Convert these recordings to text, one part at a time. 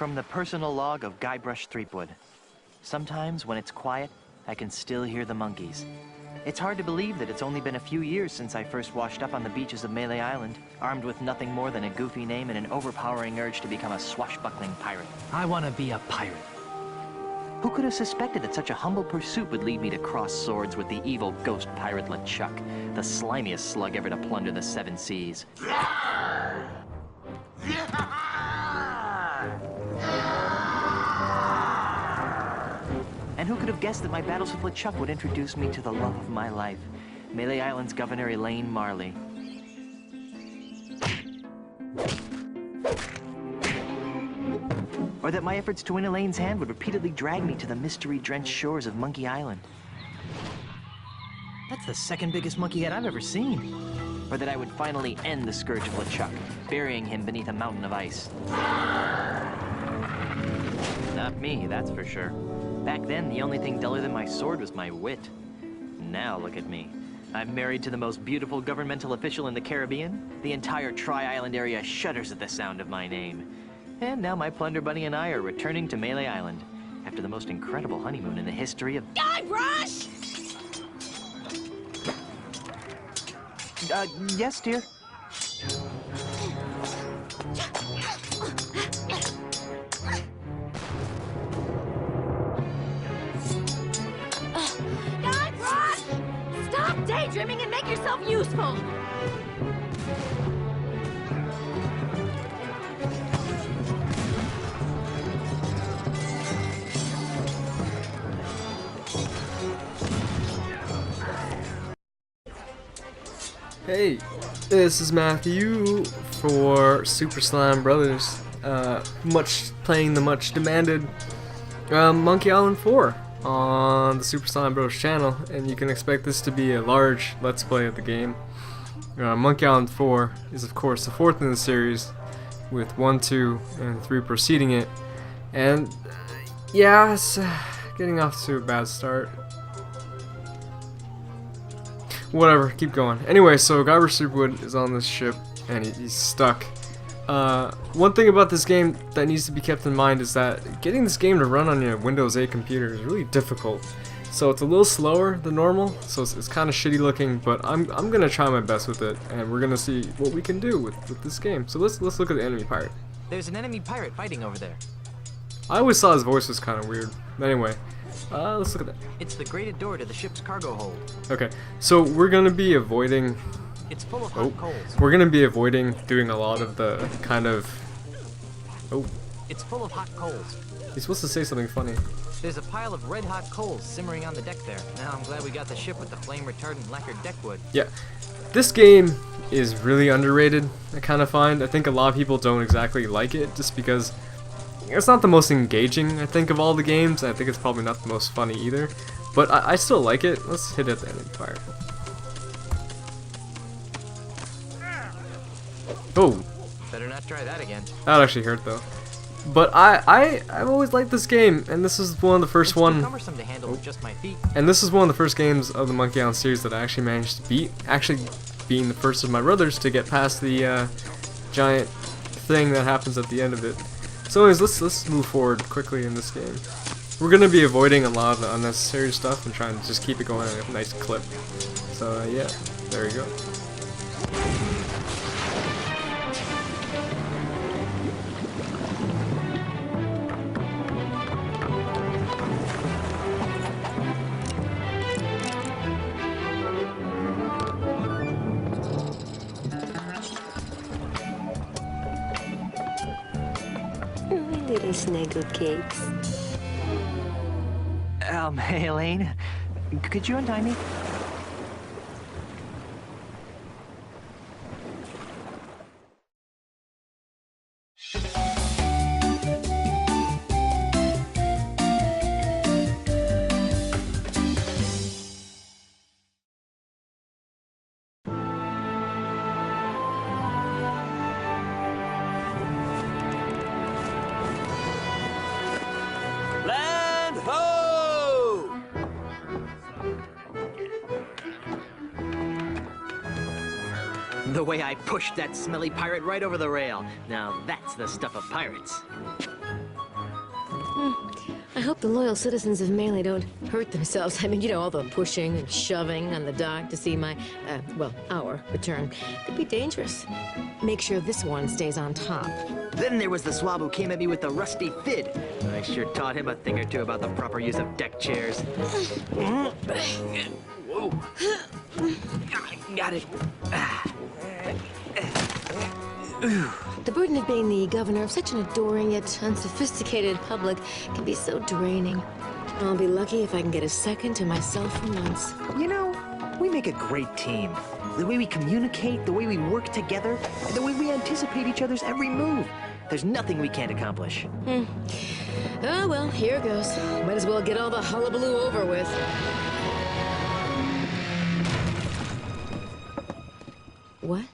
From the personal log of Guybrush Threepwood. Sometimes, when it's quiet, I can still hear the monkeys. It's hard to believe that it's only been a few years since I first washed up on the beaches of Melee Island, armed with nothing more than a goofy name and an overpowering urge to become a swashbuckling pirate. I want to be a pirate. Who could have suspected that such a humble pursuit would lead me to cross swords with the evil ghost pirate LeChuck, the slimiest slug ever to plunder the seven seas? And who could have guessed that my battles with LeChuck would introduce me to the love of my life, Melee Island's Governor Elaine Marley. Or that my efforts to win Elaine's hand would repeatedly drag me to the mystery-drenched shores of Monkey Island. That's the second biggest monkey head I've ever seen. Or that I would finally end the scourge of LeChuck, burying him beneath a mountain of ice. Not me, that's for sure. Back then, the only thing duller than my sword was my wit. Now look at me. I'm married to the most beautiful governmental official in the Caribbean. The entire Tri-Island area shudders at the sound of my name. And now my Plunder Bunny and I are returning to Melee Island after the most incredible honeymoon in the history of... Guybrush! Yes, dear? Guybrush! Stop daydreaming and make yourself useful! Hey, this is Matthew for Super Slime Brothers, playing the much demanded Monkey Island 4 on the Super Slime Bros channel, and you can expect this to be a large Let's Play of the game. Monkey Island 4 is of course the fourth in the series, with 1, 2, and 3 preceding it, and yeah, it's getting off to a bad start. Whatever, keep going. Anyway, so Guybrush Threepwood is on this ship, and he's stuck. One thing about this game that needs to be kept in mind is that getting this game to run on your Windows 8 computer is really difficult. So it's a little slower than normal, so it's kind of shitty looking, but I'm gonna try my best with it, and we're gonna see what we can do with this game. So let's look at the enemy pirate. There's an enemy pirate fighting over there. I always thought his voice was kind of weird. Anyway. Let's look at that. It's the grated door to the ship's cargo hold. Okay, so we're gonna be avoiding. It's full of hot coals. We're gonna be avoiding doing a lot of the kind of. Oh. It's full of hot coals. He's supposed to say something funny. There's a pile of red hot coals simmering on the deck there. Now I'm glad we got the ship with the flame retardant lacquered deck wood. Yeah, this game is really underrated. I kind of find. I think a lot of people don't exactly like it just because. It's not the most engaging, I think, of all the games. I think it's probably not the most funny either. But I still like it. Let's hit it at the enemy pirate. Oh. Better not try that again. That actually hurt though. But I've always liked this game, and this is one of the first It's too cumbersome to handle with just my feet. And this is one of the first games of the Monkey Island series that I actually managed to beat. Actually, being the first of my brothers to get past the giant thing that happens at the end of it. So anyways, let's move forward quickly in this game. We're going to be avoiding a lot of the unnecessary stuff and trying to just keep it going at a nice clip. So yeah, there you go. Little snuggle cakes. Hey, Elaine. Could you untie me? Land ho! The way I pushed that smelly pirate right over the rail. Now that's the stuff of pirates. I hope the loyal citizens of Melee don't hurt themselves. I mean, you know, all the pushing and shoving on the dock to see my, well, our return could be dangerous. Make sure this one stays on top. Then there was the swab who came at me with the rusty fid. I sure taught him a thing or two about the proper use of deck chairs. Whoa. Got it. The burden of being the governor of such an adoring yet unsophisticated public can be so draining. I'll be lucky if I can get a second to myself for once. You know, we make a great team. The way we communicate, the way we work together, and the way we anticipate each other's every move. There's nothing we can't accomplish. Oh, well, here goes. Might as well get all the hullabaloo over with. What?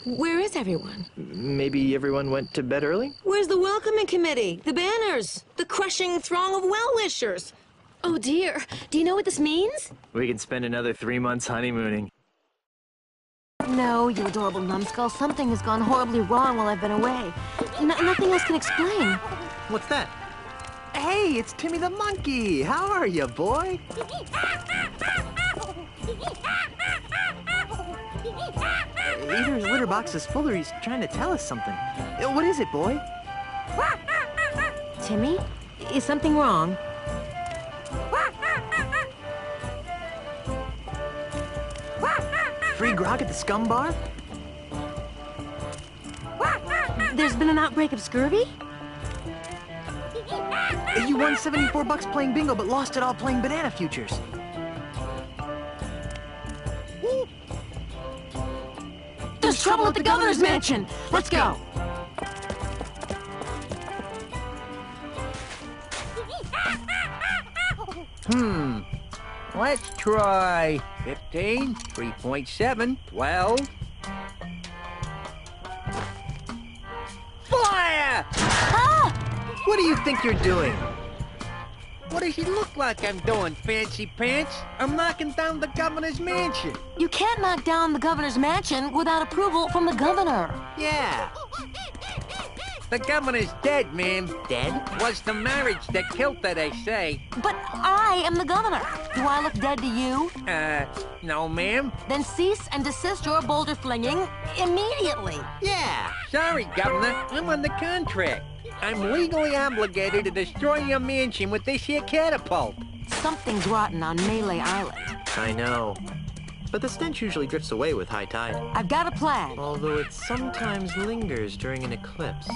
Where is everyone? Maybe everyone went to bed early? Where's the welcoming committee? The banners? The crushing throng of well-wishers? Oh dear, do you know what this means? We can spend another 3 months honeymooning. No, you adorable numbskull. Something has gone horribly wrong while I've been away. Nothing else can explain. What's that? Hey, it's Timmy the monkey! How are you, boy? Either his litter box is full or he's trying to tell us something. What is it, boy? Timmy? Is something wrong? Free grog at the scum bar? There's been an outbreak of scurvy? You won 74 bucks playing bingo, but lost it all playing banana futures. There's trouble at the governor's mansion! Let's go! Let's try 15, 3.7, 12. Fire! What do you think you're doing? What does it look like I'm doing, fancy pants? I'm knocking down the governor's mansion. You can't knock down the governor's mansion without approval from the governor. Yeah. The governor's dead, ma'am. Dead? Was the marriage that killed her, they say. But I am the governor. Do I look dead to you? No, ma'am. Then cease and desist your boulder flinging immediately. Yeah. Sorry, Governor. I'm on the contract. I'm legally obligated to destroy your mansion with this here catapult. Something's rotten on Melee Island. I know. But the stench usually drifts away with high tide. I've got a plan. Although it sometimes lingers during an eclipse.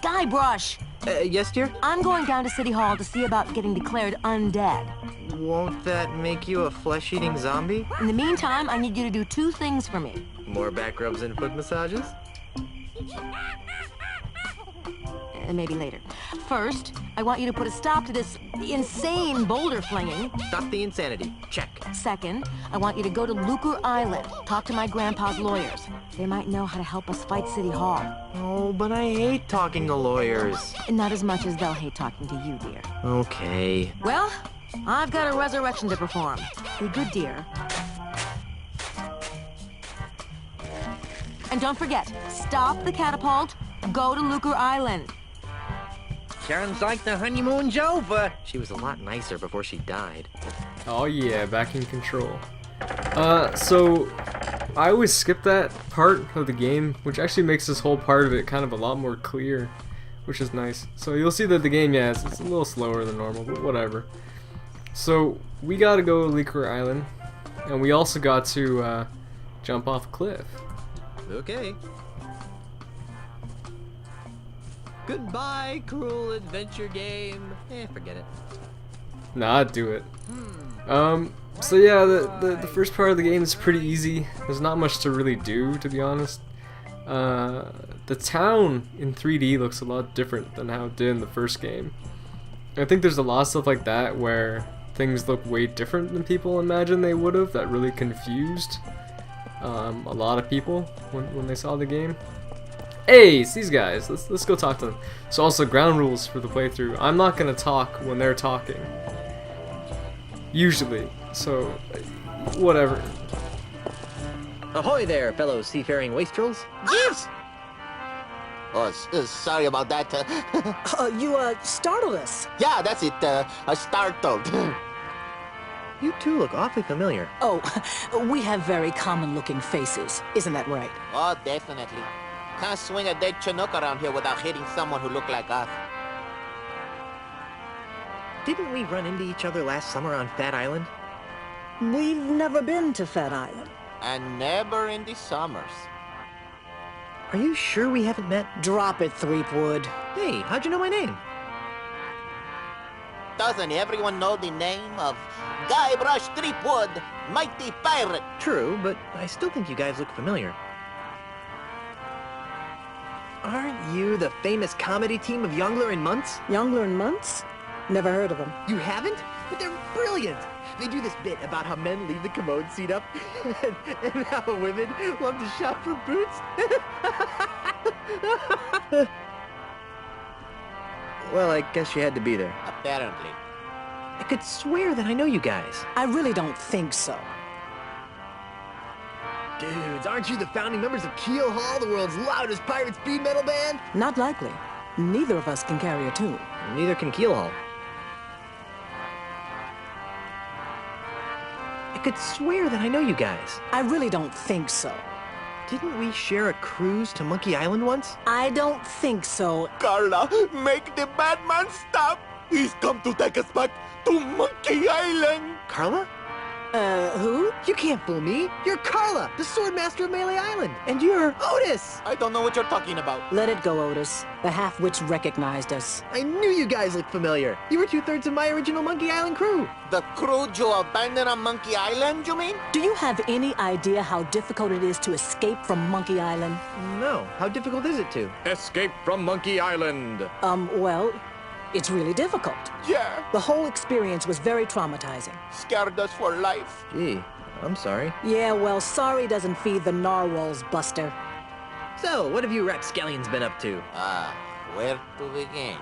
Guybrush! Yes, dear? I'm going down to City Hall to see about getting declared undead. Won't that make you a flesh-eating zombie? In the meantime, I need you to do 2 things for me. More back rubs and foot massages? Maybe later. First, I want you to put a stop to this insane boulder flinging. Stop the insanity. Check. Second, I want you to go to Lucre Island, talk to my grandpa's lawyers. They might know how to help us fight City Hall. Oh, but I hate talking to lawyers. And not as much as they'll hate talking to you, dear. Okay. Well, I've got a resurrection to perform. Be good, dear. And don't forget, stop the catapult, go to Lucre Island. Sounds like the honeymoon's over. She was a lot nicer before she died. Oh yeah, back in control. So I always skip that part of the game, which actually makes this whole part of it kind of a lot more clear, which is nice. So you'll see that the game, yeah, it's a little slower than normal, but whatever. So we gotta go to Lucre Island, and we also got to jump off a cliff. Okay. Goodbye, cruel adventure game. Forget it. Nah, I'd do it. So yeah, the first part of the game is pretty easy. There's not much to really do, to be honest. The town in 3D looks a lot different than how it did in the first game. I think there's a lot of stuff like that where things look way different than people imagine they would have. That really confused a lot of people when they saw the game. Hey, it's these guys. Let's go talk to them. So also ground rules for the playthrough. I'm not gonna talk when they're talking. Usually. So whatever. Ahoy there, fellow seafaring wastrels. Yes! Oh, sorry about that. You startled us. Yeah, that's it. Startled. You two look awfully familiar. Oh, we have very common-looking faces. Isn't that right? Oh, definitely. Can't swing a dead Chinook around here without hitting someone who looked like us. Didn't we run into each other last summer on Fat Island? We've never been to Fat Island. And never in the summers. Are you sure we haven't met? Drop it, Threepwood. Hey, how'd you know my name? Doesn't everyone know the name of Guybrush Threepwood, mighty pirate? True, but I still think you guys look familiar. Aren't you the famous comedy team of Youngler and Muntz? Youngler and Muntz? Never heard of them. You haven't? But they're brilliant! They do this bit about how men leave the commode seat up and how women love to shop for boots. Well, I guess you had to be there. Apparently. I could swear that I know you guys. I really don't think so. Dudes, aren't you the founding members of Keel Hall, the world's loudest pirate speed metal band? Not likely. Neither of us can carry a tune. Neither can Keel Hall. I could swear that I know you guys. I really don't think so. Didn't we share a cruise to Monkey Island once? I don't think so. Carla, make the bad man stop! He's come to take us back to Monkey Island! Carla? Who? You can't fool me. You're Carla, the Swordmaster of Melee Island. And you're Otis. I don't know what you're talking about. Let it go, Otis. The half-wits recognized us. I knew you guys looked familiar. You were 2/3 of my original Monkey Island crew. The crew you abandoned on Monkey Island, you mean? Do you have any idea how difficult it is to escape from Monkey Island? No. How difficult is it to? Escape from Monkey Island. Well, it's really difficult. Yeah. The whole experience was very traumatizing. Scared us for life. Gee, I'm sorry. Yeah, well, sorry doesn't feed the narwhals, Buster. So, what have you rapscallions been up to? Where to begin?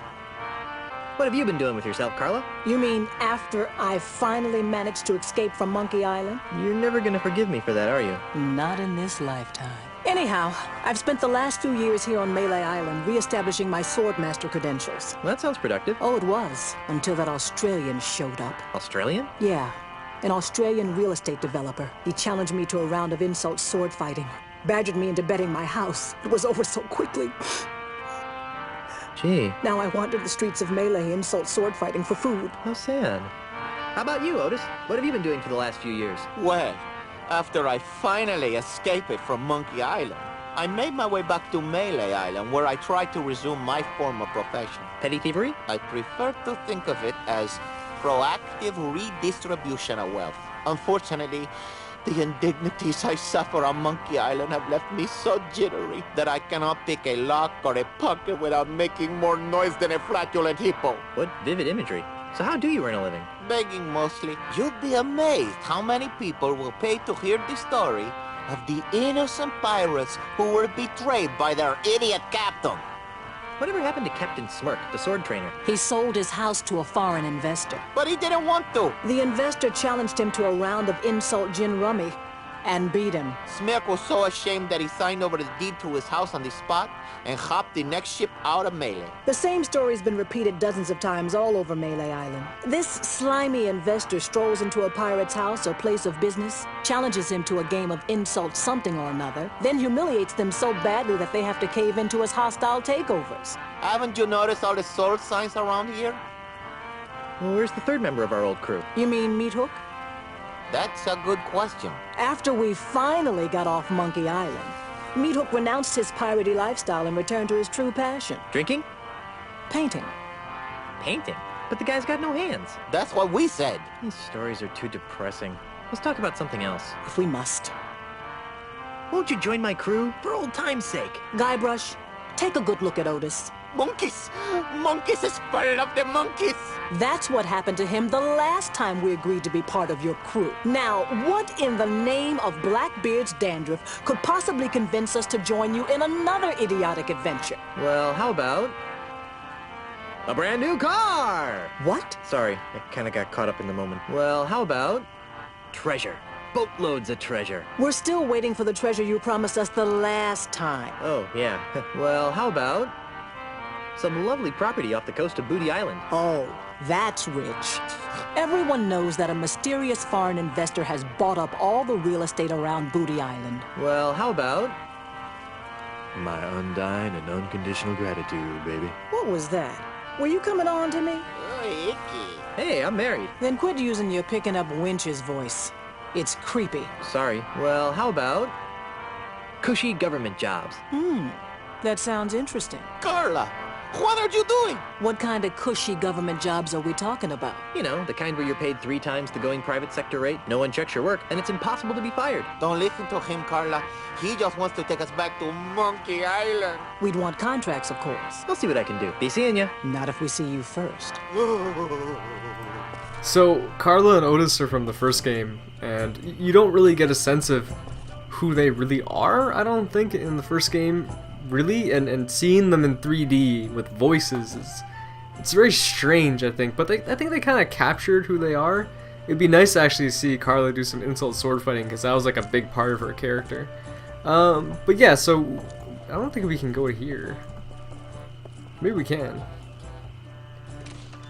What have you been doing with yourself, Carla? You mean after I finally managed to escape from Monkey Island? You're never gonna forgive me for that, are you? Not in this lifetime. Anyhow, I've spent the last few years here on Melee Island re-establishing my Swordmaster credentials. Well, that sounds productive. Oh, it was, until that Australian showed up. Australian? Yeah, an Australian real estate developer. He challenged me to a round of insult sword fighting. Badgered me into betting my house. It was over so quickly. Gee, Now I wander the streets of Melee insult sword fighting for food. how sad. How about you, Otis? What have you been doing for the last few years? Well, after I finally escaped from Monkey Island, I made my way back to Melee Island, where I tried to resume my former profession. Petty thievery? I prefer to think of it as proactive redistribution of wealth. Unfortunately, the indignities I suffer on Monkey Island have left me so jittery that I cannot pick a lock or a pocket without making more noise than a flatulent hippo. What vivid imagery. So how do you earn a living? Begging mostly. You'd be amazed how many people will pay to hear the story of the innocent pirates who were betrayed by their idiot captain. Whatever happened to Captain Smirk, the sword trainer? He sold his house to a foreign investor. But he didn't want to. The investor challenged him to a round of insult gin rummy and beat him. Smirk was so ashamed that he signed over the deed to his house on the spot and hopped the next ship out of Melee. The same story's been repeated dozens of times all over Melee Island. This slimy investor strolls into a pirate's house or place of business, challenges him to a game of insult something or another, then humiliates them so badly that they have to cave into his hostile takeovers. Haven't you noticed all the sword signs around here? Well, where's the third member of our old crew? You mean Meat Hook? That's a good question. After we finally got off Monkey Island, Meat Hook renounced his piratey lifestyle and returned to his true passion, Drinking? painting. Painting? But the guy's got no hands. That's what we said. These stories are too depressing. Let's talk about something else. If we must. Won't you join my crew? For old time's sake. Guybrush, take a good look at Otis. Monkeys! Monkeys is full of the monkeys! That's what happened to him the last time we agreed to be part of your crew. Now, what in the name of Blackbeard's dandruff could possibly convince us to join you in another idiotic adventure? Well, how about a brand new car? What? Sorry, I kind of got caught up in the moment. Well, how about treasure? boatloads of treasure. We're still waiting for the treasure you promised us the last time. Oh, yeah. Well, how about some lovely property off the coast of Booty Island? Oh, that's rich. Everyone knows that a mysterious foreign investor has bought up all the real estate around Booty Island. Well, how about my undying and unconditional gratitude, baby? What was that? Were you coming on to me? Oh, icky. Hey, I'm married. Then quit using your picking up winch's voice. It's creepy. Sorry. Well, how about cushy government jobs? That sounds interesting. Carla, what are you doing? What kind of cushy government jobs are we talking about? You know, the kind where you're paid 3 times the going private sector rate, no one checks your work, and it's impossible to be fired. Don't listen to him, Carla. He just wants to take us back to Monkey Island. We'd want contracts, of course. I'll see what I can do. Be seeing ya. Not if we see you first. So, Carla and Otis are from the first game, and you don't really get a sense of who they really are, I don't think, in the first game, really, and seeing them in 3D with voices it's very strange, I think, but I think they kind of captured who they are. It'd be nice to actually see Carla do some insult sword fighting, because that was like a big part of her character. But yeah, so I don't think we can go here. Maybe we can.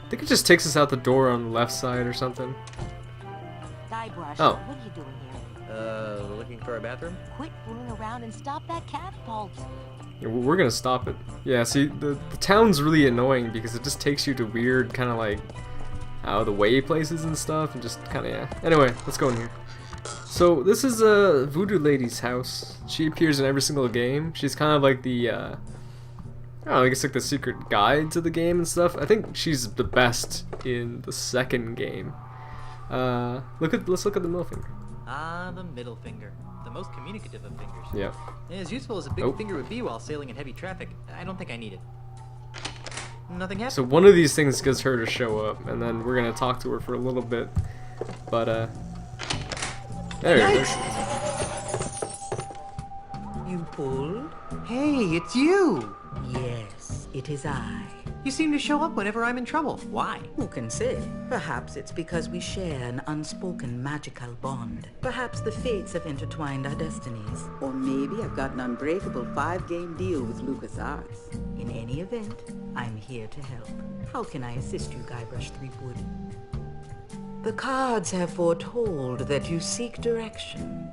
I think it just takes us out the door on the left side or something. Guybrush, Oh. what are you doing here? Looking for a bathroom? Quit fooling around and stop that catapult. Yeah, we're gonna stop it. Yeah, see, the town's really annoying because it just takes you to weird kind of like out of the way places and stuff, and just kind of, yeah. Anyway, let's go in here. So this is a voodoo lady's house. She appears in every single game. She's kind of like the I don't know, I guess like the secret guide to the game and stuff. I think she's the best in the second game. Let's look at the middle finger. Ah, the middle finger. The most communicative of fingers. Yeah. As useful as a big finger would be while sailing in heavy traffic, I don't think I need it. Nothing happened. So one of these things gets her to show up, and then we're gonna talk to her for a little bit. But there it is. You pulled? Hey, it's you! Yes, it is I. You seem to show up whenever I'm in trouble. Why? Who can say? Perhaps it's because we share an unspoken magical bond. Perhaps the fates have intertwined our destinies. Or maybe I've got an unbreakable 5-game deal with LucasArts. In any event, I'm here to help. How can I assist you, Guybrush Threepwood? The cards have foretold that you seek direction.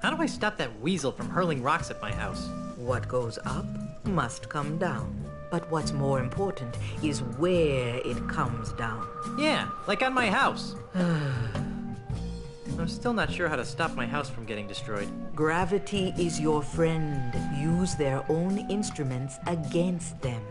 How do I stop that weasel from hurling rocks at my house? What goes up must come down. But what's more important is where it comes down. Yeah, like on my house. I'm still not sure how to stop my house from getting destroyed. Gravity is your friend. Use their own instruments against them.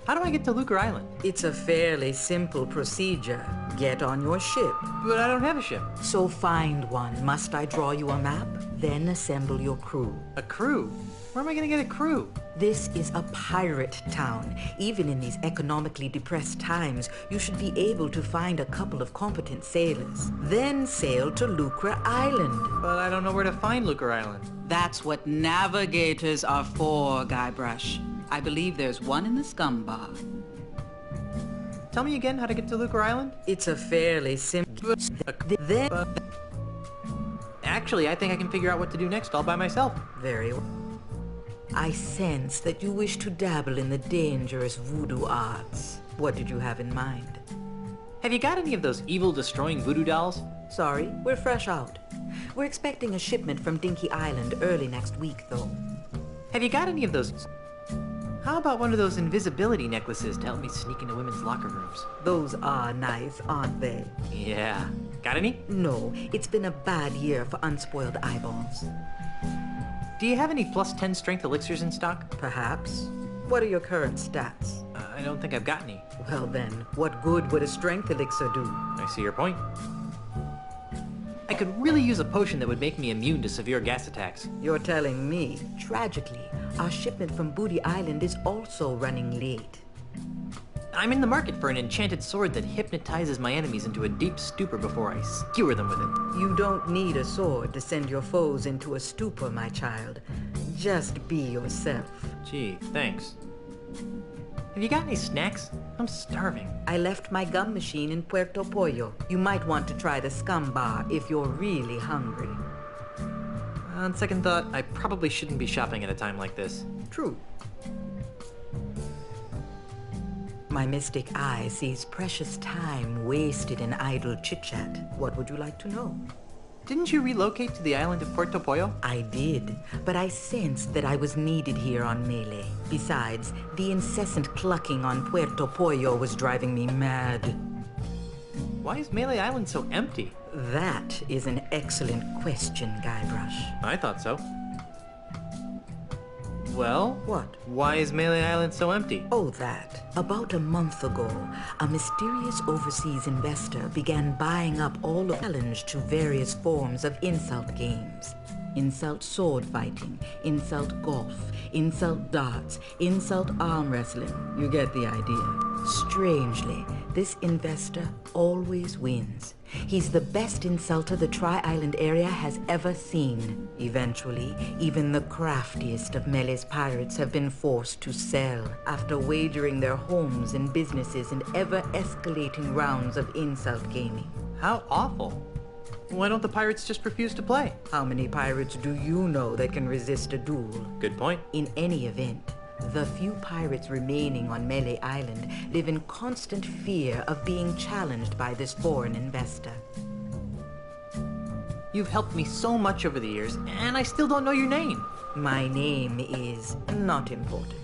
How do I get to Lucre Island? It's a fairly simple procedure. Get on your ship. But I don't have a ship. So find one. Must I draw you a map? Then assemble your crew. A crew? Where am I gonna get a crew? This is a pirate town. Even in these economically depressed times, you should be able to find a couple of competent sailors. Then sail to Lucre Island. But I don't know where to find Lucre Island. That's what navigators are for, Guybrush. I believe there's one in the scum bar. Tell me again how to get to Lucre Island? It's a fairly simple... Then... Actually, I think I can figure out what to do next all by myself. Very well. I sense that you wish to dabble in the dangerous voodoo arts. What did you have in mind? Have you got any of those evil-destroying voodoo dolls? Sorry, we're fresh out. We're expecting a shipment from Dinky Island early next week, though. Have you got any of those... How about one of those invisibility necklaces to help me sneak into women's locker rooms? Those are nice, aren't they? Yeah. Got any? No, it's been a bad year for unspoiled eyeballs. Do you have any +10 strength elixirs in stock? Perhaps. What are your current stats? I don't think I've got any. Well then, what good would a strength elixir do? I see your point. I could really use a potion that would make me immune to severe gas attacks. You're telling me. Tragically, our shipment from Booty Island is also running late. I'm in the market for an enchanted sword that hypnotizes my enemies into a deep stupor before I skewer them with it. You don't need a sword to send your foes into a stupor, my child. Just be yourself. Gee, thanks. Have you got any snacks? I'm starving. I left my gum machine in Puerto Pollo. You might want to try the scum bar if you're really hungry. On second thought, I probably shouldn't be shopping at a time like this. True. My mystic eye sees precious time wasted in idle chit-chat. What would you like to know? Didn't you relocate to the island of Puerto Pollo? I did, but I sensed that I was needed here on Melee. Besides, the incessant clucking on Puerto Pollo was driving me mad. Why is Melee Island so empty? That is an excellent question, Guybrush. I thought so. Well? What? Why is Melee Island so empty? Oh, that. About a month ago, a mysterious overseas investor began buying up all the challenge to various forms of insult games. Insult sword fighting, insult golf, insult darts, insult arm wrestling. You get the idea. Strangely, this investor always wins. He's the best insulter the Tri-Island area has ever seen. Eventually, even the craftiest of Melee's pirates have been forced to sell after wagering their homes and businesses in ever-escalating rounds of insult gaming. How awful. Why don't the pirates just refuse to play? How many pirates do you know that can resist a duel? Good point. In any event, the few pirates remaining on Melee Island live in constant fear of being challenged by this foreign investor. You've helped me so much over the years, and I still don't know your name. My name is not important.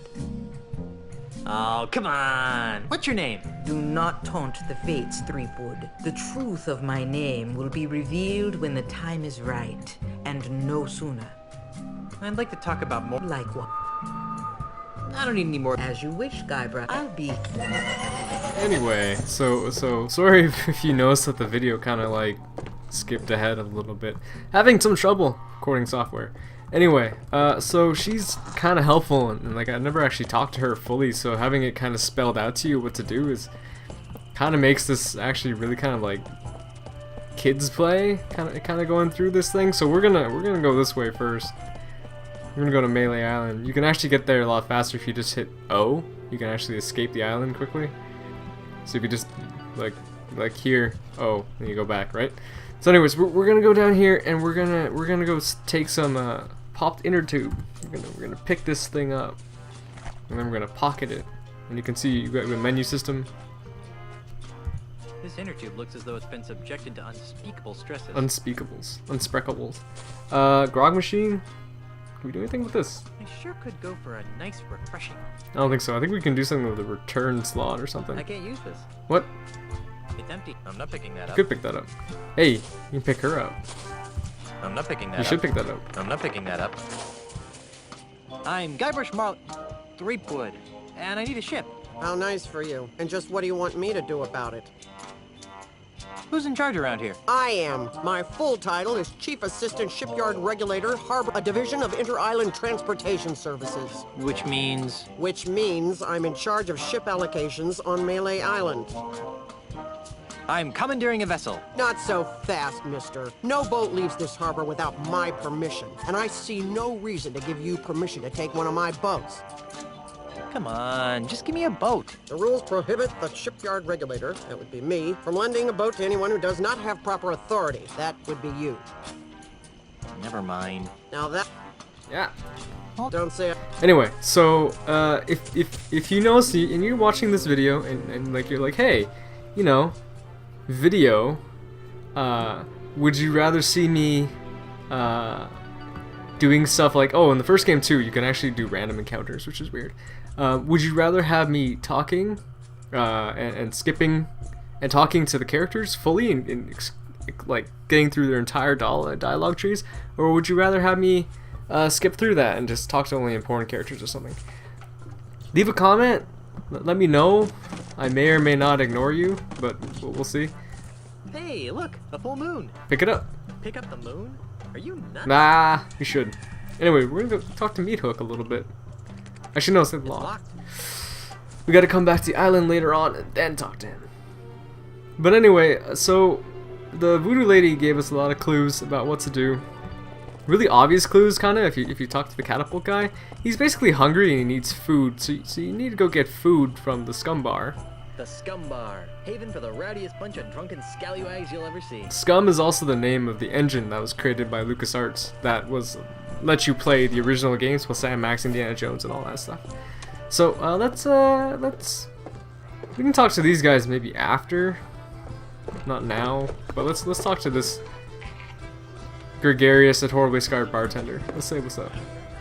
Oh, come on. What's your name? Do not taunt the fates, Threepwood. The truth of my name will be revealed when the time is right, and no sooner. I'd like to talk about more. Like what? I don't need any more. As you wish, Guybrush. I'll be. Anyway, so sorry if you noticed that the video kind of like skipped ahead a little bit. Having some trouble recording software. Anyway, so she's kind of helpful, and like I never actually talked to her fully, so having it kind of spelled out to you what to do is kind of makes this actually really kind of like kids play, kind of going through this thing. So we're gonna go this way first. We're gonna go to Melee Island. You can actually get there a lot faster if you just hit O. You can actually escape the island quickly. So if you just like here, O, and you go back, right? So anyways, we're gonna go down here and we're gonna go take some popped inner tube. We're gonna pick this thing up, and then we're gonna pocket it. And you can see you got the menu system. This inner tube looks as though it's been subjected to unspeakable stresses. Unspeakables. Grog machine. Can we do anything with this? I sure could go for a nice refreshing. I don't think so. I think we can do something with the return slot or something. I can't use this. What? It's empty. I'm not picking that You up. could pick that up. Hey, you can pick her up. I'm not picking that You up. should pick that up. I'm not picking that up. I'm Guybrush Threepwood, and I need a ship. How nice for you. And just what do you want me to do about it? Who's in charge around here? I am. My full title is Chief Assistant Shipyard Regulator, Harbor, a division of Inter-Island Transportation Services. Which means? Which means I'm in charge of ship allocations on Melee Island. I'm commandeering a vessel. Not so fast, mister. No boat leaves this harbor without my permission, and I see no reason to give you permission to take one of my boats. Come on, just give me a boat. The rules prohibit the shipyard regulator, that would be me, from lending a boat to anyone who does not have proper authority. That would be you. Never mind. Now that... Yeah. Don't say it. Anyway, so if you notice and you're watching this video and like you're like, hey, you know, video, would you rather see me doing stuff like, oh, in the first game too, you can actually do random encounters, which is weird. Would you rather have me talking and skipping and talking to the characters fully and like getting through their entire dialogue trees, or would you rather have me skip through that and just talk to only important characters or something? Leave a comment. Let me know. I may or may not ignore you, but we'll see. Hey, look, a full moon. Pick it up. Pick up the moon? Are you nuts? Nah, you should. Anyway, we're gonna go talk to Meat Hook a little bit. Actually, no, it's locked. We gotta come back to the island later on and then talk to him. But anyway, so the voodoo lady gave us a lot of clues about what to do. really obvious clues, kind of. If you talk to the catapult guy, he's basically hungry and he needs food. So you need to go get food from the Scum Bar. The Scum Bar, haven for the rowdiest bunch of drunken scallywags you'll ever see. Scum is also the name of the engine that was created by LucasArts that was let you play the original games with Sam Max, Indiana Jones, and all that stuff. So we can talk to these guys maybe after, not now. But let's talk to this gregarious and horribly scarred bartender. Let's say what's up.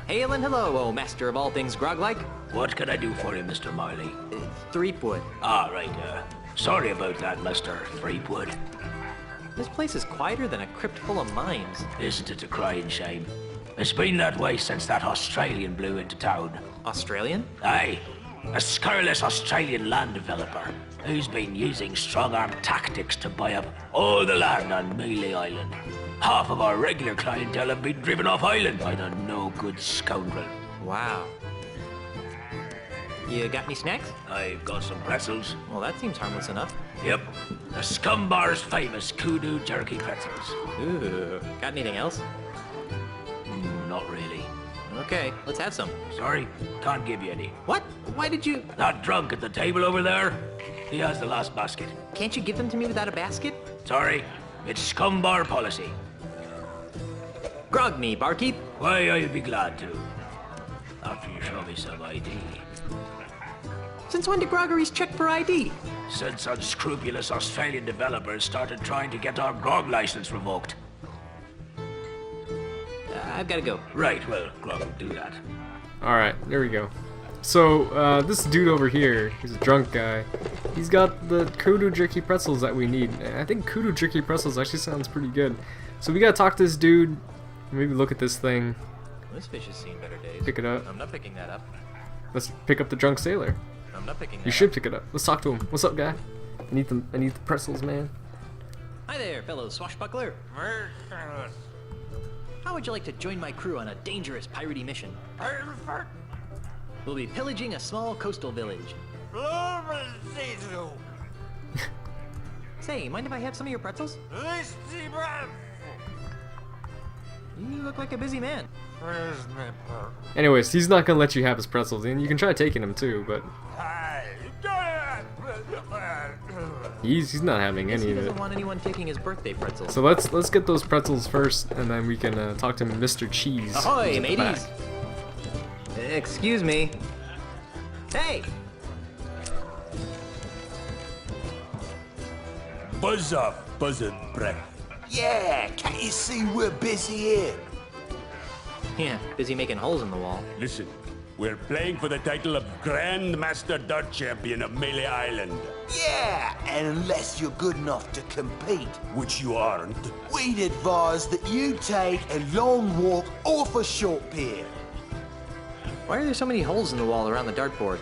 Hail and hello, oh master of all things grog-like. What can I do for you, Mr. Marley? Threepwood. Ah, right, sorry about that, Mr. Threepwood. This place is quieter than a crypt full of mimes. Isn't it a crying shame? It's been that way since that Australian blew into town. Australian? Aye, a scurrilous Australian land developer who's been using strong-arm tactics to buy up all the land on Mealy Island. Half of our regular clientele have been driven off island by the no-good scoundrel. Wow. You got any snacks? I've got some pretzels. Well, that seems harmless enough. Yep, the Scum Bar's famous kudu jerky pretzels. Ooh, got anything else? Not really. Okay, let's have some. Sorry, can't give you any. What? Why did you... That drunk at the table over there, he has the last basket. Can't you give them to me without a basket? Sorry, it's Scum Bar policy. Grog me, barkeep. Why, I'll be glad to. After you show me some ID. Since when do groggeries check for ID? Since unscrupulous Australian developers started trying to get our grog license revoked. I've got to go. Right, well, grog will do that. Alright, there we go. So, this dude over here, he's a drunk guy. He's got the kudu jerky pretzels that we need. I think kudu jerky pretzels actually sounds pretty good. So we gotta talk to this dude, maybe look at this thing. This fish has seen better days. Pick it up. I'm not picking that up. Let's pick up the drunk sailor. I'm not picking that You should pick it up. Let's talk to him. What's up, guy? I need the pretzels, man. Hi there, fellow swashbuckler. How would you like to join my crew on a dangerous piratey mission? We'll be pillaging a small coastal village. Say, mind if I have some of your pretzels? You look like a busy man. Anyways, he's not gonna let you have his pretzels, and you can try taking them too, but he's not having any He of it. doesn't want anyone taking his birthday pretzels. So let's get those pretzels first, and then we can talk to Mr. Cheese. Ahoy, who's at the mateys! back. Excuse me. Hey! Buzz up, buzzard breath. Yeah, can't you see we're busy here? Yeah, busy making holes in the wall. Listen, we're playing for the title of Grand Master Dart Champion of Mealy Island. Yeah, and unless you're good enough to compete, which you aren't, we'd advise that you take a long walk off a short pier. Why are there so many holes in the wall around the dartboard?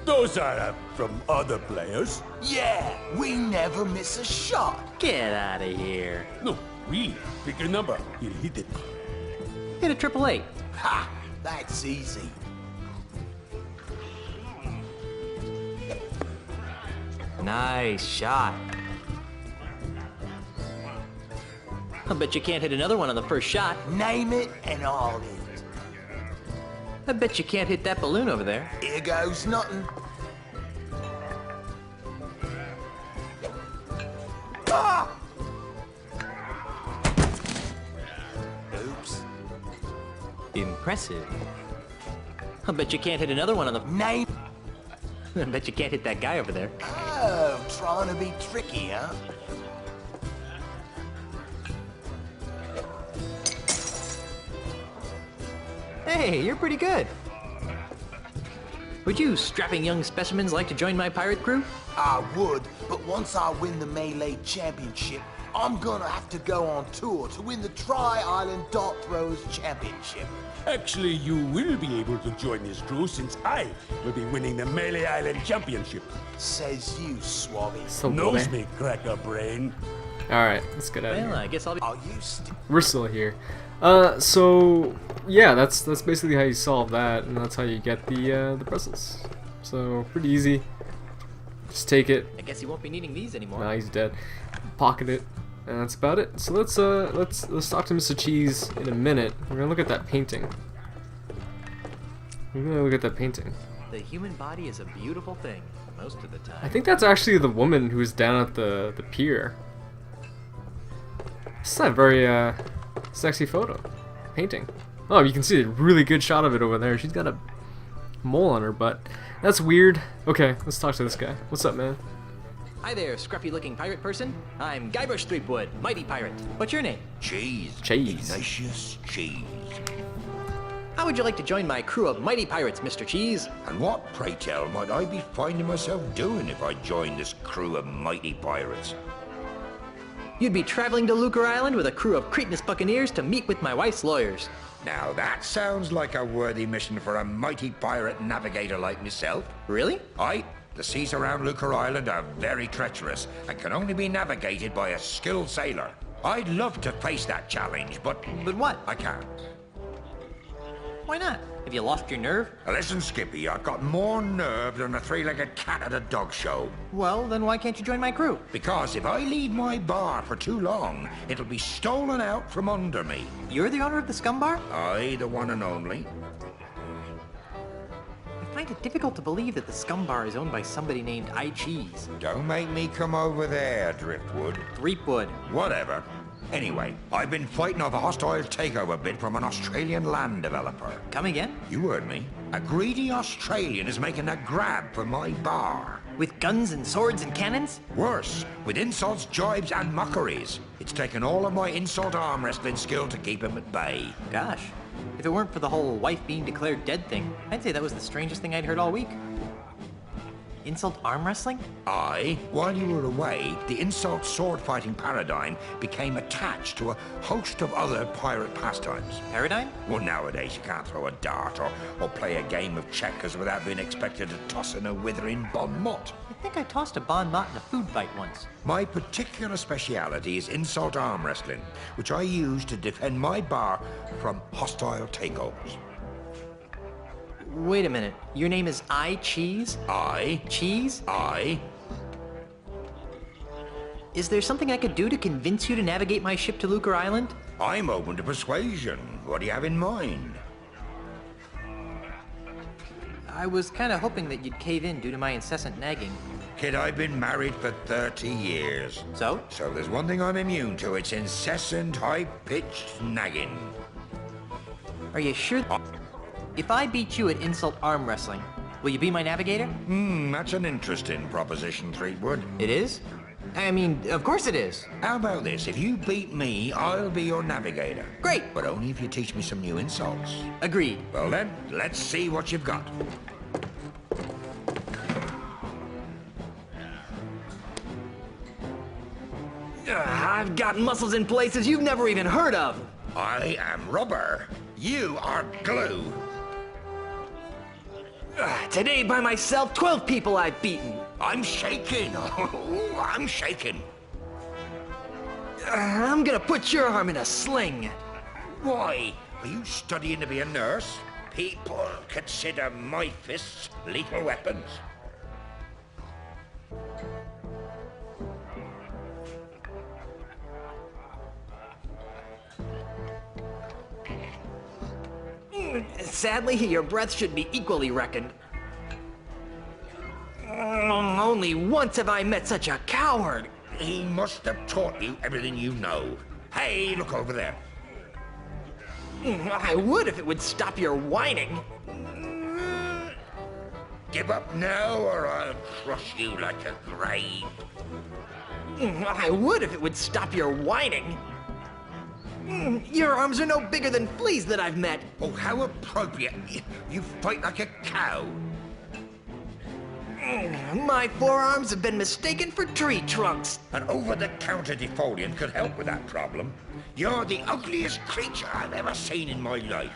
those are from other players. Yeah, we never miss a shot. Get out of here. No, really. Pick a number. He'll hit it. Hit a 888. Ha! That's easy. Nice shot. I bet you can't hit another one on the first shot. Name it and I'll hit. I bet you can't hit that balloon over there. Here goes nothing. Ah! Oops. Impressive. I bet you can't hit another one on the... Name... I bet you can't hit that guy over there. Oh, trying to be tricky, huh? Hey, you're pretty good. Would you strapping young specimens like to join my pirate crew? I would, but once I win the Melee Championship, I'm gonna have to go on tour to win the Tri-Island Dart Throwers Championship. Actually, you will be able to join his crew since I will be winning the Melee Island Championship. Says you, Swabby. So Nose me, cracker brain. Alright, let's get out of here. Well, I guess I'll be... Are you still... We're still here. So yeah, that's basically how you solve that, and that's how you get the pretzels. So pretty easy. Just take it. I guess you won't be needing these anymore. Nah, he's dead. Pocket it. And that's about it. So let's talk to Mr. Cheese in a minute. We're gonna look at that painting. We're gonna look at that painting. The human body is a beautiful thing most of the time. I think that's actually the woman who's down at the pier. It's not a very sexy photo. Painting. Oh, you can see a really good shot of it over there. She's got a mole on her butt. That's weird. Okay, let's talk to this guy. What's up, man? Hi there, scruffy-looking pirate person. I'm Guybrush Threepwood, mighty pirate. What's your name? Cheese. Cheese. Ignatius Cheese. How would you like to join my crew of mighty pirates, Mr. Cheese? And what, pray tell, might I be finding myself doing if I joined this crew of mighty pirates? You'd be traveling to Lucre Island with a crew of Cretinous buccaneers to meet with my wife's lawyers. Now that sounds like a worthy mission for a mighty pirate navigator like myself. Really? Aye. The seas around Lucre Island are very treacherous and can only be navigated by a skilled sailor. I'd love to face that challenge, but... But what? I can't. Why not? Have you lost your nerve? Listen, Skippy, I've got more nerve than a three-legged cat at a dog show. Well, then why can't you join my crew? Because if I leave my bar for too long, it'll be stolen out from under me. You're the owner of the Scum Bar? Aye, the one and only. I find it difficult to believe that the Scum Bar is owned by somebody named I Cheese. Don't make me come over there, Driftwood. Threepwood. Whatever. Anyway, I've been fighting off a hostile takeover bid from an Australian land developer. Come again? You heard me. A greedy Australian is making a grab for my bar. With guns and swords and cannons? Worse, with insults, jibes, and mockeries. It's taken all of my insult arm wrestling skill to keep him at bay. Gosh. If it weren't for the whole wife being declared dead thing, I'd say that was the strangest thing I'd heard all week. Insult arm wrestling? Aye. While you were away, the insult sword fighting paradigm became attached to a host of other pirate pastimes. Paradigm? Well, nowadays you can't throw a dart or play a game of checkers without being expected to toss in a withering bon mot. I think I tossed a bon mot in a food fight once. My particular speciality is insult arm wrestling, which I use to defend my bar from hostile takeovers. Wait a minute. Your name is I Cheese? Aye. Cheese? Aye. Is there something I could do to convince you to navigate my ship to Lucre Island? I'm open to persuasion. What do you have in mind? I was kind of hoping that you'd cave in due to my incessant nagging. Kid, I've been married for 30 years. So? So there's one thing I'm immune to. It's incessant, high-pitched nagging. Are you sure? If I beat you at insult arm wrestling, will you be my navigator? That's an interesting proposition, Threepwood. It is? I mean, of course it is. How about this? If you beat me, I'll be your navigator. Great. But only if you teach me some new insults. Agreed. Well then, let's see what you've got. I've got muscles in places you've never even heard of. I am rubber. You are glue. Today by myself, 12 people I've beaten. I'm shaking. I'm shaking. I'm gonna put your arm in a sling. Why? Are you studying to be a nurse? People consider my fists lethal weapons. Sadly, your breath should be equally reckoned. Only once have I met such a coward. He must have taught you everything you know. Hey, look over there. I would if it would stop your whining. Give up now or I'll crush you like a grave. I would if it would stop your whining. Your arms are no bigger than fleas that I've met. Oh, how appropriate. You fight like a cow. My forearms have been mistaken for tree trunks. An over-the-counter defoliant could help with that problem. You're the ugliest creature I've ever seen in my life.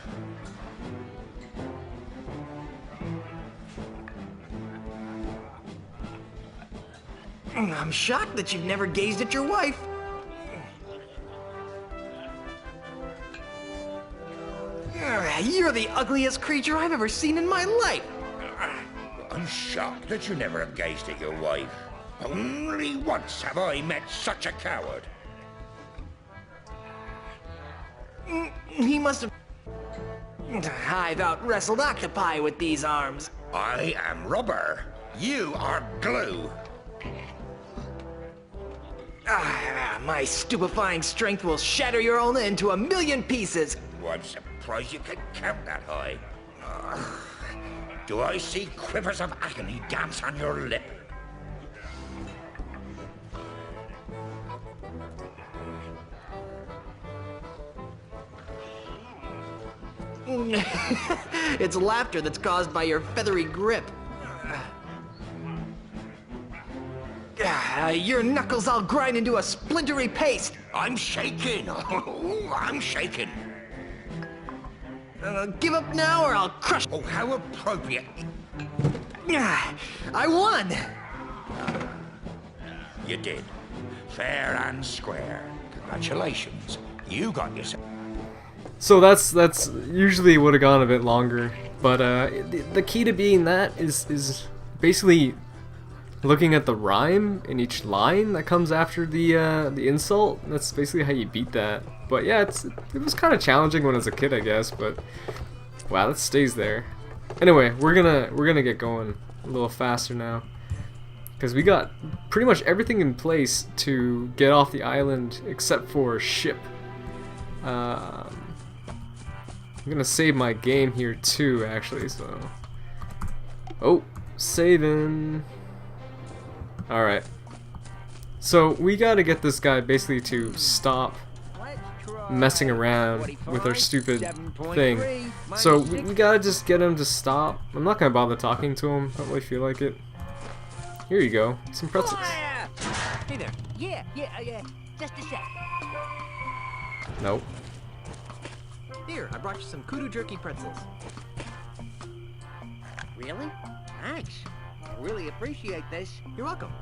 I'm shocked that you've never gazed at your wife. You're the ugliest creature I've ever seen in my life. I'm shocked that you never have gazed at your wife. Only once have I met such a coward. He must have... I've out-wrestled octopi with these arms. I am rubber. You are glue. My stupefying strength will shatter your ulna into a million pieces. I'm surprised you can count that high. Do I see quivers of agony dance on your lip? It's laughter that's caused by your feathery grip. Your knuckles all grind into a splintery paste. I'm shaking. I'm shaking. Give up now or I'll crush... Oh, how appropriate. I won! You did. Fair and square. Congratulations. You got yourself... So that's usually would have gone a bit longer, but the key to beating that is basically looking at the rhyme in each line that comes after the insult. That's basically how you beat that. But yeah, it was kind of challenging when I was a kid, I guess. But wow, that stays there. Anyway, we're gonna get going a little faster now, because we got pretty much everything in place to get off the island except for ship. I'm gonna save my game here too, actually. So, oh, saving. All right. So we gotta get this guy basically to stop messing around with our stupid thing. So we gotta just get him to stop. I'm not gonna bother talking to him. Don't really feel like it. Here you go, some pretzels. Hey there. Yeah. Just a sec. Nope. Here, I brought you some kudu jerky pretzels. Really? Thanks. I really appreciate this. You're welcome.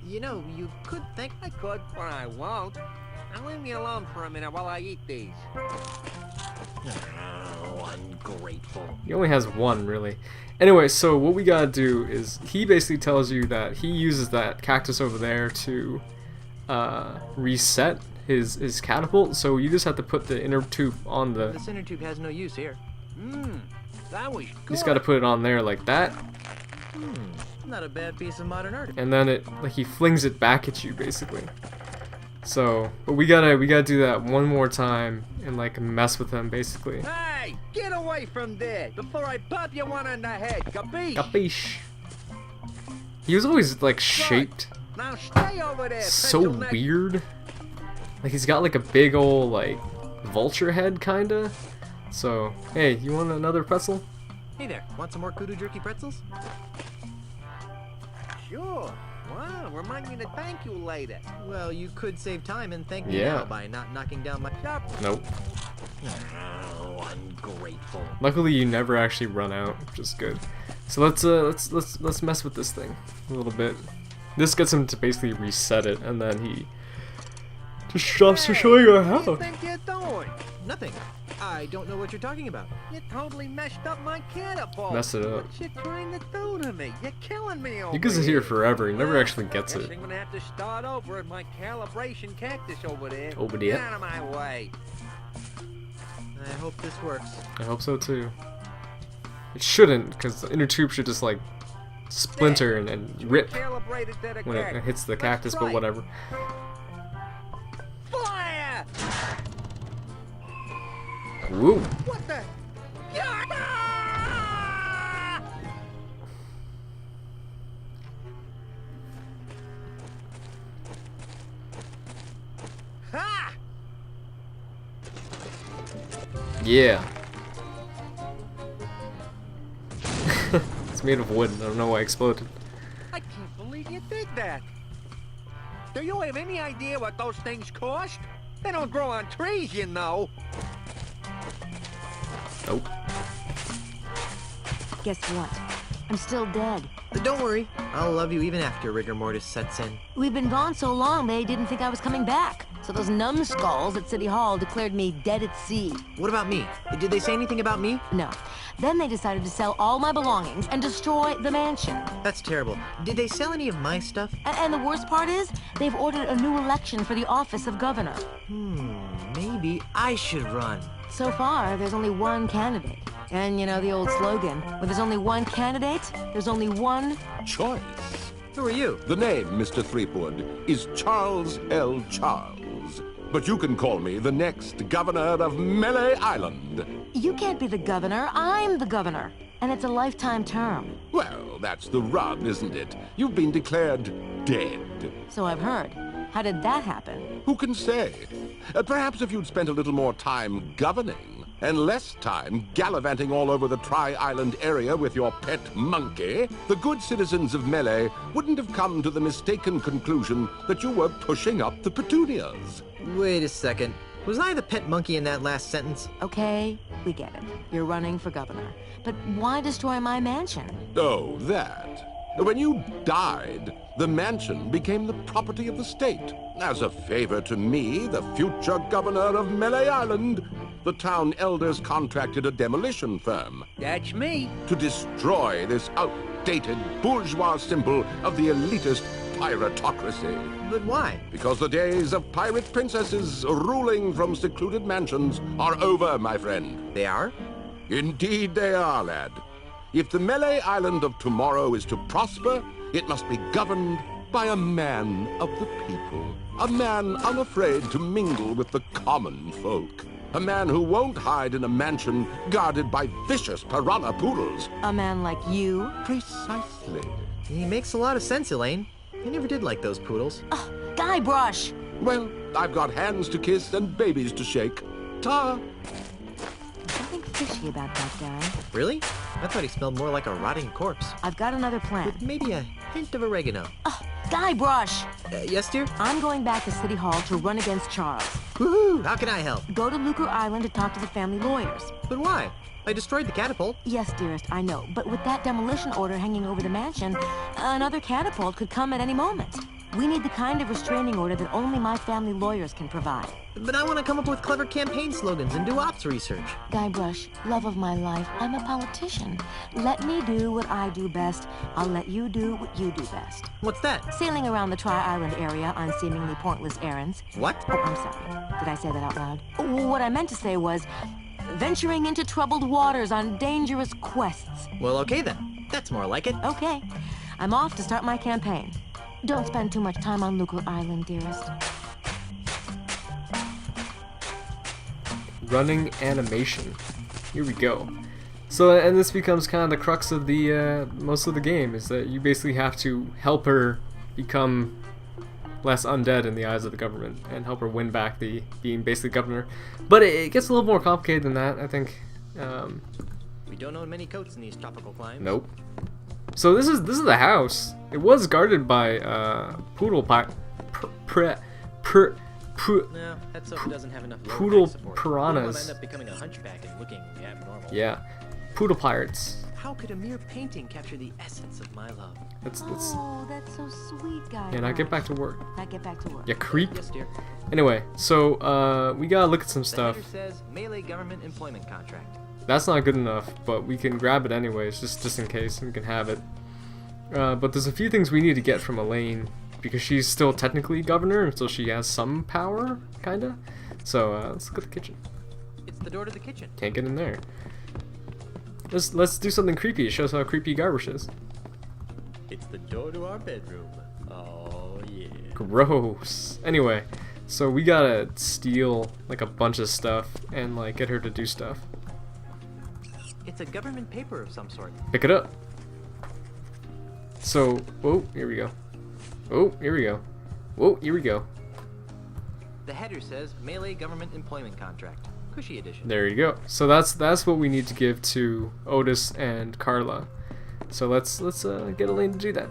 You know, you could thank... I could, but I won't. Now leave me alone for a minute while I eat these. Oh, ungrateful. He only has one, really. Anyway, so what we gotta do is, he basically tells you that he uses that cactus over there to reset his catapult, so you just have to put the inner tube on the... This inner tube has no use here. That was good. You just gotta put it on there like that. Not a bad piece of modern art. And then it, like, he flings it back at you, basically. So, but we gotta do that one more time and, like, mess with him, basically. Hey, get away from there before I pop you one on the head, capiche? Capiche. He was always, like, shaped Now stay over there, so weird. Like, he's got, like, a big old, like, vulture head, kinda. So, hey, you want another pretzel? Hey there, want some more kudu jerky pretzels? Sure. Wow, remind me to thank you later. Well, you could save time and thank me now by not knocking down my shop. Nope. Oh, ungrateful. Luckily, you never actually run out, which is good. So let's mess with this thing a little bit. This gets him to basically reset it, and then he just stops to show you how. What do you think you're doing? Nothing. I don't know what you're talking about. You totally messed up my catapult. Mess it up. What you trying to do to me? You're killing me over He goes here forever. He never actually gets Guess it. I'm gonna have to start over at my calibration cactus over there. Over there. Get out of my way. I hope this works. I hope so too. It shouldn't, because the inner tube should just, like, splinter and rip when it hits the cactus, but whatever. Fire! Woo! What the? Ha! Yeah. It's made of wood. I don't know why it exploded. I can't believe you did that. Do you have any idea what those things cost? They don't grow on trees, you know. Nope. Guess what? I'm still dead. Don't worry, I'll love you even after rigor mortis sets in. We've been gone so long, they didn't think I was coming back. So those numbskulls at City Hall declared me dead at sea. What about me? Did they say anything about me? No. Then they decided to sell all my belongings and destroy the mansion. That's terrible. Did they sell any of my stuff? And the worst part is, they've ordered a new election for the office of governor. Maybe I should run. So far, there's only one candidate. And you know the old slogan, where there's only one candidate, there's only one choice. Who are you? The name, Mr. Threepwood, is Charles L. Charles. But you can call me the next governor of Melee Island. You can't be the governor, I'm the governor. And it's a lifetime term. Well, that's the rub, isn't it? You've been declared dead. So I've heard. How did that happen? Who can say? Perhaps if you'd spent a little more time governing, and less time gallivanting all over the Tri-Island area with your pet monkey, the good citizens of Melee wouldn't have come to the mistaken conclusion that you were pushing up the petunias. Wait a second. Was I the pet monkey in that last sentence? Okay, we get it. You're running for governor. But why destroy my mansion? Oh, that. When you died, the mansion became the property of the state. As a favor to me, the future governor of Melee Island, the town elders contracted a demolition firm. That's me. To destroy this outdated bourgeois symbol of the elitist piratocracy. But why? Because the days of pirate princesses ruling from secluded mansions are over, my friend. They are? Indeed they are, lad. If the Melee Island of tomorrow is to prosper, it must be governed by a man of the people. A man unafraid to mingle with the common folk. A man who won't hide in a mansion guarded by vicious piranha poodles. A man like you? Precisely. He makes a lot of sense, Elaine. I never did like those poodles. Guybrush! Well, I've got hands to kiss and babies to shake. Ta! Something fishy about that guy. Really? I thought he smelled more like a rotting corpse. I've got another plan. With maybe a hint of oregano. Guybrush! Yes, dear? I'm going back to City Hall to run against Charles. Woohoo! How can I help? Go to Lucre Island to talk to the family lawyers. But why? I destroyed the catapult. Yes, dearest, I know. But with that demolition order hanging over the mansion, another catapult could come at any moment. We need the kind of restraining order that only my family lawyers can provide. But I want to come up with clever campaign slogans and do ops research. Guybrush, love of my life, I'm a politician. Let me do what I do best. I'll let you do what you do best. What's that? Sailing around the Tri-Island area on seemingly pointless errands. What? Oh, I'm sorry. Did I say that out loud? What I meant to say was venturing into troubled waters on dangerous quests. Well, okay then. That's more like it. Okay. I'm off to start my campaign. Don't spend too much time on Lucre Island, dearest. Running animation. Here we go. So, and this becomes kind of the crux of the most of the game, is that you basically have to help her become less undead in the eyes of the government and help her win back the being basically governor. But it gets a little more complicated than that, I think. We don't own many coats in these tropical climes. Nope. So this is the house. It was guarded by poodle No, that sofa doesn't have enough poodle support. piranhas. We'll end up becoming a hunchback and looking abnormal. Yeah, poodle pirates. How could a mere painting capture the essence of my love? Let's Oh, that's so sweet, guy. yeah, now get back to work. Now get back to work. Yeah, creep. Yes, dear. Anyway, so we gotta look at some stuff. The header says Melee government employment contract. That's not good enough, but we can grab it anyways, just in case, and we can have it. But there's a few things we need to get from Elaine, because she's still technically governor, and so she has some power, kinda. So let's look at the kitchen. It's the door to the kitchen. Can't get in there. Let's do something creepy. It shows how creepy Guybrush is. It's the door to our bedroom. Oh yeah. Gross. Anyway, so we gotta steal like a bunch of stuff and like get her to do stuff. It's a government paper of some sort. Pick it up. So, oh, here we go. Oh, here we go. Whoa, here we go. The header says Melee government employment contract. Cushy edition. There you go. So that's what we need to give to Otis and Carla. So let's get Elaine to do that.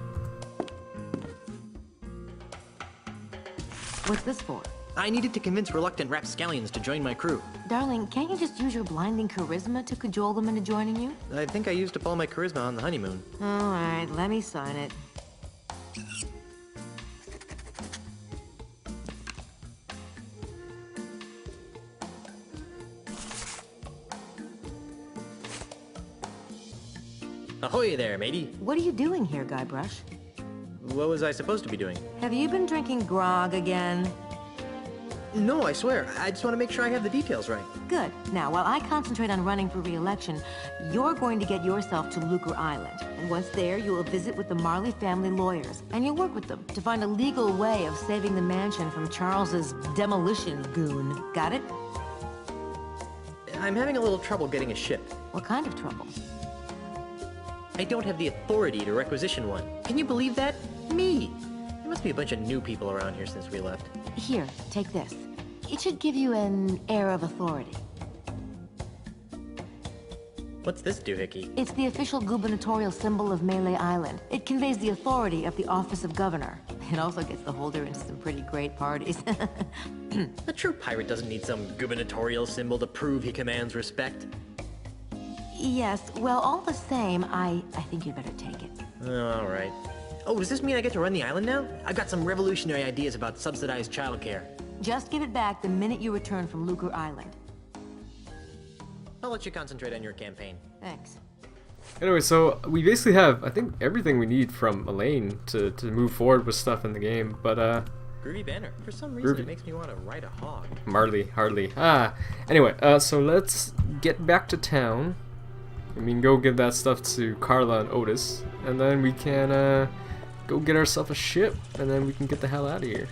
What's this for? I needed to convince reluctant rapscallions to join my crew. Darling, can't you just use your blinding charisma to cajole them into joining you? I think I used up all my charisma on the honeymoon. All right, let me sign it. Ahoy there, matey. What are you doing here, Guybrush? What was I supposed to be doing? Have you been drinking grog again? No, I swear. I just want to make sure I have the details right. Good. Now, while I concentrate on running for re-election, you're going to get yourself to Lucre Island. And once there, you will visit with the Marley family lawyers, and you'll work with them to find a legal way of saving the mansion from Charles's demolition goon. Got it? I'm having a little trouble getting a ship. What kind of trouble? I don't have the authority to requisition one. Can you believe that? Me! There must be a bunch of new people around here since we left. Here, take this. It should give you an air of authority. What's this doohickey? It's the official gubernatorial symbol of Melee Island. It conveys the authority of the office of governor. It also gets the holder into some pretty great parties. A true pirate doesn't need some gubernatorial symbol to prove he commands respect. Yes, well, all the same, I think you'd better take it. All right. Oh, does this mean I get to run the island now? I've got some revolutionary ideas about subsidized childcare. Just give it back the minute you return from Lucre Island. I'll let you concentrate on your campaign. Thanks. Anyway, so we basically have, I think, everything we need from Elaine to move forward with stuff in the game, but Groovy banner. For some reason, Groovy. it makes me want to ride a hog. hardly. Anyway, so let's get back to town. We can go give that stuff to Carla and Otis, and then we can go get ourselves a ship, and then we can get the hell out of here.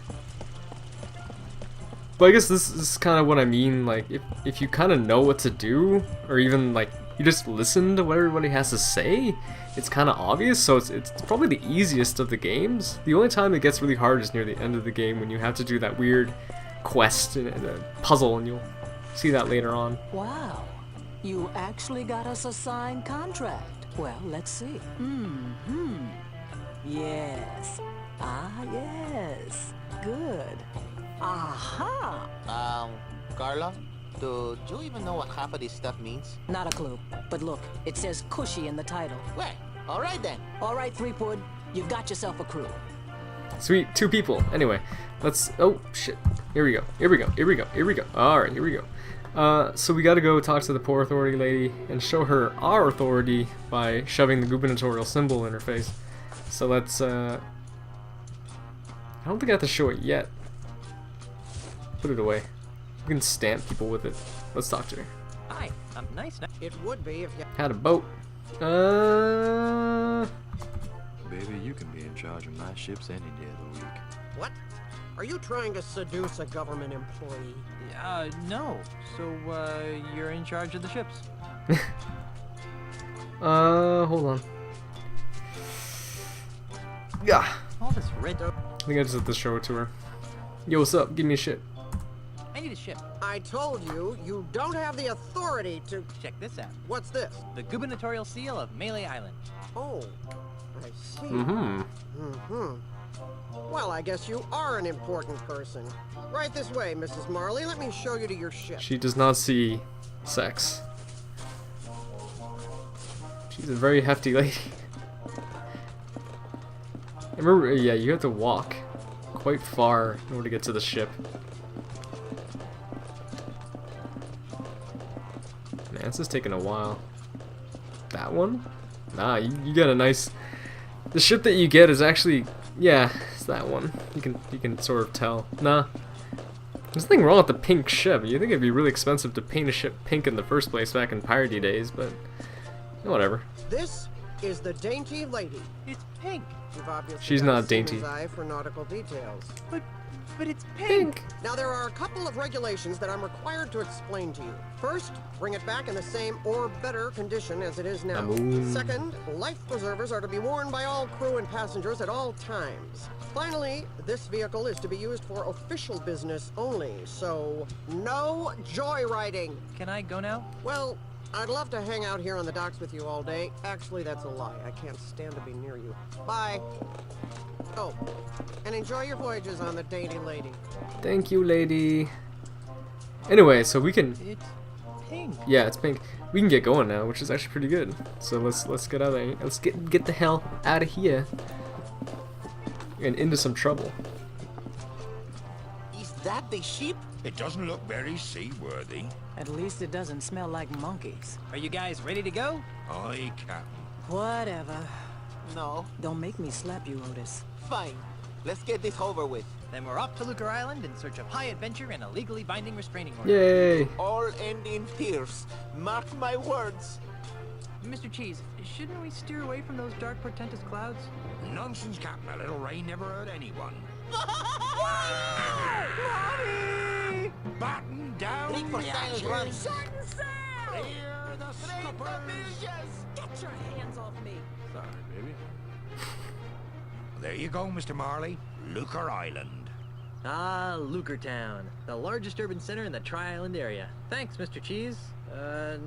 But I guess this is kind of what I mean, like, if you kind of know what to do, or even, like, you just listen to what everybody has to say, it's kind of obvious, so it's probably the easiest of the games. The only time it gets really hard is near the end of the game, when you have to do that weird quest and a puzzle, and you'll see that later on. Wow. You actually got us a signed contract. Well, let's see. Yes. Yes. Good. Aha! Carla, do you even know what half of this stuff means? Not a clue. But look, it says cushy in the title. Well, all right then. All right, Threepwood, you've got yourself a crew. Sweet, 2 people. Anyway, let's, oh shit, here we go. Alright, here we go. So we gotta go talk to the Port Authority lady and show her our authority by shoving the gubernatorial symbol in her face. So let's, I don't think I have to show it yet. Put it away. We can stamp people with it. Let's talk to her. Hi, nice. It would be if you Had a boat. Baby, you can be in charge of my ships any day of the week. What? Are you trying to seduce a government employee? No. So, you're in charge of the ships. Hold on. Yeah. All this red. I think I just have to show it to her. Yo, what's up? Give me a ship. I need a ship. I told you, you don't have the authority to... Check this out. What's this? The gubernatorial seal of Melee Island. Oh, I see. Well, I guess you are an important person. Right this way, Mrs. Marley. Let me show you to your ship. She does not see sex. She's a very hefty lady. I remember, yeah, you have to walk quite far in order to get to the ship. Man, this is taking a while. That one? Nah, you got a nice... The ship that you get is actually... Yeah, it's that one. You can sort of tell. Nah. There's nothing wrong with the pink ship. You think it'd be really expensive to paint a ship pink in the first place back in piratey days, but... Whatever. This is the Dainty Lady. It's pink. You've obviously She's got a not dainty. seaman's eye for nautical details. But it's pink. Now, there are a couple of regulations that I'm required to explain to you. First, bring it back in the same or better condition as it is now. Second, life preservers are to be worn by all crew and passengers at all times. Finally, this vehicle is to be used for official business only, so no joyriding. Can I go now? Well, I'd love to hang out here on the docks with you all day. Actually, that's a lie. I can't stand to be near you. Bye. Oh, and enjoy your voyages on the Dainty Lady. Thank you, lady. Anyway, so we can... It's pink. Yeah, it's pink. We can get going now, which is actually pretty good. So let's get out of there. Let's get the hell out of here and into some trouble. Is that the ship? It doesn't look very seaworthy. At least it doesn't smell like monkeys. Are you guys ready to go? Aye, Captain. Whatever. No. Don't make me slap you, Otis. Fine. Let's get this over with. Then we're off to Lucre Island in search of high adventure and a legally binding restraining order. Yay! All end in tears. Mark my words. Mr. Cheese, shouldn't we steer away from those dark, portentous clouds? Nonsense, Captain. A little rain never hurt anyone. Mommy! Batten down Drink for the silent hatches. running. Shorten sail! Clear the scuppers. Get your hands off me! Sorry, baby. There you go, Mr. Marley. Lucre Island. Ah, Lucre Town, the largest urban center in the Tri-Island area. Thanks, Mr. Cheese.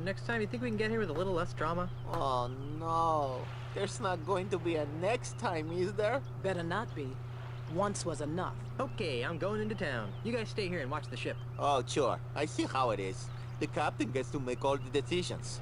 Next time, you think we can get here with a little less drama? Oh no. There's not going to be a next time, is there? Better not be. Once was enough. Okay, I'm going into town. You guys stay here and watch the ship. Oh, sure. I see how it is. The captain gets to make all the decisions.